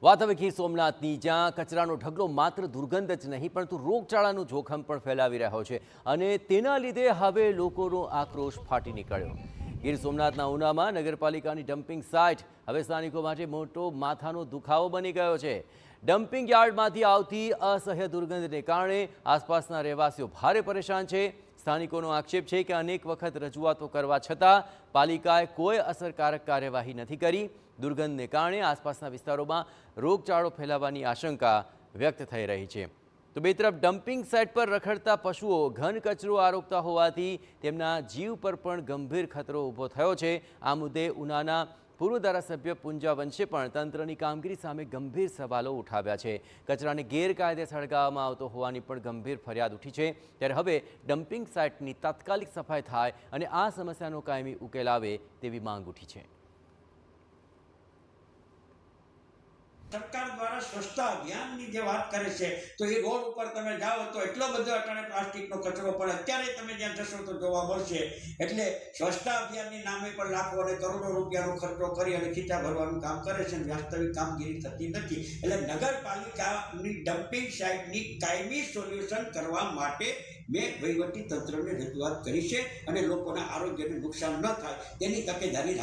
વાત હવે ગીર સોમનાથની, જ્યાં કચરાનો ઢગલો માત્ર દુર્ગંધ જ નહીં પરંતુ રોગચાળાનું જોખમ પણ ફેલાવી રહ્યો છે અને તેના લીધે હવે લોકોનો આક્રોશ ફાટી નીકળ્યો। ગીર સોમનાથના ઉનામાં નગરપાલિકાની ડમ્પિંગ સાઇટ હવે સ્થાનિકો માટે મોટો માથાનો દુખાવો બની ગયો છે। ડમ્પિંગ યાર્ડમાંથી આવતી અસહ્ય દુર્ગંધને કારણે આસપાસના રહેવાસીઓ ભારે પરેશાન છે। સ્થાનિકોનો આક્ષેપ છે કે અનેક વખત રજૂઆતો કરવા છતાં પાલિકાએ કોઈ અસરકારક કાર્યવાહી નથી કરી। દુર્ગંધને કારણે આસપાસના વિસ્તારોમાં રોગચાળો ફેલાવાની આશંકા વ્યક્ત થઈ રહી છે। તો બે તરફ ડમ્પિંગ સાઇટ પર રખડતા પશુઓ ઘન કચરો આરોગતા હોવાથી તેમના જીવ પર પણ ગંભીર ખતરો ઊભો થયો છે। આ મુદ્દે ઉનાના પૂર્વ ધારાસભ્ય પૂંજા વંશે પણ તંત્રની કામગીરી સામે ગંભીર સવાલો ઉઠાવ્યા છે। કચરાને ગેરકાયદે સળગાવવામાં આવતો હોવાની પણ ગંભીર ફરિયાદ ઉઠી છે। ત્યારે હવે ડમ્પિંગ સાઇટની તાત્કાલિક સફાઈ થાય અને આ સમસ્યાનો કાયમી ઉકેલ આવે તેવી માંગ ઉઠી છે। સરકાર દ્વારા સ્વચ્છતા અભિયાનની જે વાત કરે છે તો એ રોડ ઉપર તમે જાઓ તો એટલો બધો અટાણે પ્લાસ્ટિકનો કચરો પણ અત્યારે તમે જ્યાં જશો તો જોવા મળશે। એટલે સ્વચ્છતા અભિયાનની નામે પણ લાખો અને કરોડો રૂપિયાનો ખર્ચો કરી અને ખીચા ભરવાનું કામ કરે છે, વાસ્તવિક કામગીરી થતી નથી। એટલે નગરપાલિકાની ડમ્પિંગ સાઇટની કાયમી સોલ્યુશન કરવા માટે મેં વહીવટી તંત્રને રજૂઆત કરી છે અને લોકોના આરોગ્યને નુકસાન ન થાય તેની તકેદારી